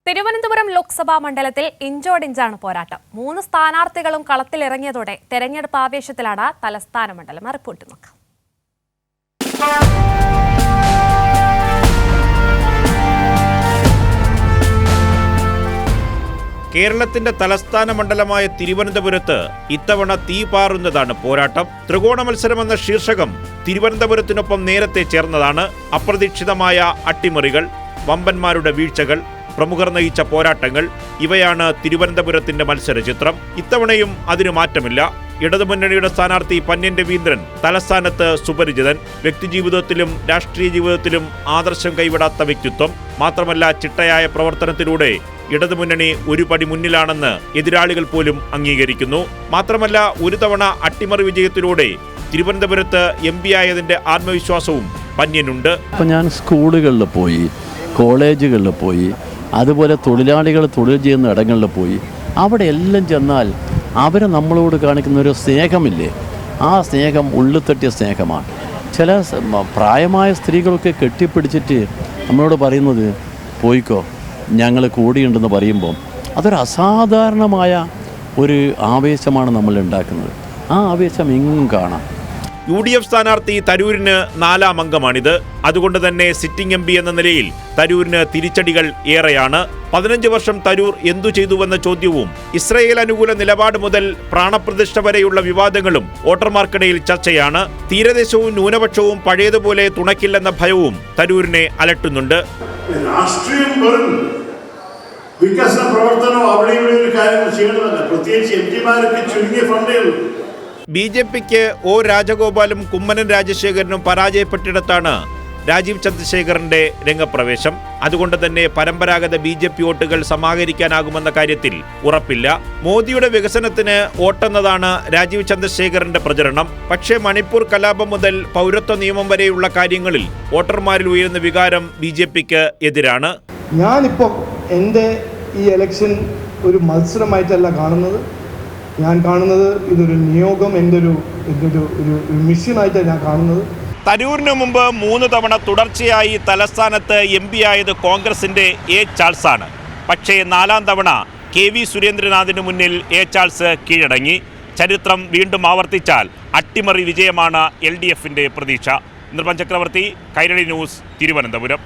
തിരുവനന്തപുരം ലോക്സഭാ മണ്ഡലത്തിൽ ഇഞ്ചോടിഞ്ചാണ് പോരാട്ടം. 3 സ്ഥാനാർത്ഥികളും കളത്തിലിറങ്ങിയതോടെ തെരഞ്ഞെടുപ്പ് ആവേശത്തിലാണ് തലസ്ഥാന മണ്ഡലം. റിപ്പോർട്ട് നോക്കാം. കേരളത്തിന്റെ തലസ്ഥാന മണ്ഡലമായ തിരുവനന്തപുരത്ത് ഇത്തവണ തീപാറുന്നതാണ് പോരാട്ടം. ത്രികോണ മത്സരമെന്ന ശീർഷകം തിരുവനന്തപുരത്തിനൊപ്പം നേരത്തെ ചേർന്നതാണ്. അപ്രതീക്ഷിതമായ അട്ടിമറികൾ, വമ്പന്മാരുടെ വീഴ്ചകൾ, പ്രമുഖർ നയിച്ച പോരാട്ടങ്ങൾ, ഇവയാണ് തിരുവനന്തപുരത്തിന്റെ മത്സരചിത്രം. ഇത്തവണയും അതിന് മാറ്റമില്ല. ഇടതുമുന്നണിയുടെ സ്ഥാനാർത്ഥി പന്ന്യൻ രവീന്ദ്രൻ തലസ്ഥാനത്ത് സുപരിചിതൻ. വ്യക്തിജീവിതത്തിലും രാഷ്ട്രീയ ജീവിതത്തിലും ആദർശം കൈവിടാത്ത വ്യക്തിത്വം. മാത്രമല്ല, ചിട്ടയായ പ്രവർത്തനത്തിലൂടെ ഇടതുമുന്നണി ഒരു പടി മുന്നിലാണെന്ന് എതിരാളികൾ പോലും അംഗീകരിക്കുന്നു. മാത്രമല്ല, ഒരു തവണ അട്ടിമറി വിജയത്തിലൂടെ തിരുവനന്തപുരത്ത് MP ആയതിന്റെ ആത്മവിശ്വാസവും പന്ന്യനുണ്ട്. ഞാൻ സ്കൂളുകളിൽ പോയി, കോളേജുകളിൽ പോയി, അതുപോലെ തൊഴിലാളികൾ തൊഴിൽ ചെയ്യുന്ന ഇടങ്ങളിൽ പോയി, അവിടെ എല്ലാം ചെന്നാൽ അവർ നമ്മളോട് കാണിക്കുന്ന ഒരു സ്നേഹമില്ലേ, ആ സ്നേഹം ഉള്ളിൽ തട്ടിയ സ്നേഹമാണ്. ചില പ്രായമായ സ്ത്രീകളൊക്കെ കെട്ടിപ്പിടിച്ചിട്ട് നമ്മളോട് പറയുന്നത് പോയിക്കോ, ഞങ്ങൾ കൂടിയുണ്ടെന്ന് പറയുമ്പോൾ അതൊരു അസാധാരണമായ ഒരു ആവേശമാണ് നമ്മൾ ഉണ്ടാക്കുന്നത്. ആ ആവേശം എങ്ങും കാണാം. UDF സ്ഥാനാർത്ഥി തരൂരിന് 4ാം അംഗമാണിത്. അതുകൊണ്ട് തന്നെ സിറ്റിംഗ് MP എന്ന നിലയിൽ തരൂരിന് തിരിച്ചടികൾ ഏറെയാണ്. 15 വർഷം തരൂർ എന്തു ചെയ്തുവെന്ന ചോദ്യവും ഇസ്രയേൽ അനുകൂല നിലപാട് മുതൽ പ്രാണപ്രതിഷ്ഠ വരെയുള്ള വിവാദങ്ങളും വോട്ടർമാർക്കിടയിൽ ചർച്ചയാണ്. തീരദേശവും ന്യൂനപക്ഷവും പഴയതുപോലെ തുണയ്ക്കില്ലെന്ന ഭയവും തരൂരിനെ അലട്ടുന്നുണ്ട്. വികസന പ്രവർത്തനം അവിടെ ഇവിടെ ഒരു കാര്യങ്ങൾ ചെയ്യണമെന്നല്ല, പ്രത്യേകിച്ച് MP-മാർക്ക് ചുരുങ്ങിയ ഫണ്ടേ ഉള്ളൂ. BJPക്ക് O രാജഗോപാലും കുമ്മനം രാജശേഖരനും പരാജയപ്പെട്ടിടത്താണ് രാജീവ് ചന്ദ്രശേഖറിന്റെ രംഗപ്രവേശം. അതുകൊണ്ട് തന്നെ പരമ്പരാഗത BJP വോട്ടുകൾ സമാഹരിക്കാനാകുമെന്ന കാര്യത്തിൽ ഉറപ്പില്ല. മോദിയുടെ വികസനത്തിന് വോട്ടെന്നതാണ് രാജീവ് ചന്ദ്രശേഖറിന്റെ പ്രചരണം. പക്ഷേ മണിപ്പൂർ കലാപം മുതൽ പൗരത്വ നിയമം വരെയുള്ള കാര്യങ്ങളിൽ വോട്ടർമാരിൽ ഉയരുന്ന വികാരം BJPക്ക് എതിരാണ്. ഞാനിപ്പോൾ എൻ്റെ ഈ ഇലക്ഷൻ ഒരു മത്സരമായിട്ടല്ല കാണുന്നത്. ഞാൻ കാണുന്നത് ഇതൊരു നിയോഗം, എൻ്റെ ഒരു മിഷനായിട്ടാണ് ഞാൻ കാണുന്നത്. തരൂരിനു മുമ്പ് 3 തവണ തുടർച്ചയായി തലസ്ഥാനത്ത് MP ആയത് കോൺഗ്രസിന്റെ A ചാൾസാണ്. പക്ഷേ 4ാം തവണ KV സുരേന്ദ്രനാഥിന് മുന്നിൽ A ചാൾസ് കീഴടങ്ങി. ചരിത്രം വീണ്ടും ആവർത്തിച്ചാൽ അട്ടിമറി വിജയമാണ് LDFന്റെ പ്രതീക്ഷ. നിർമ്മൽ ചക്രവർത്തി, കൈരളി ന്യൂസ്, തിരുവനന്തപുരം.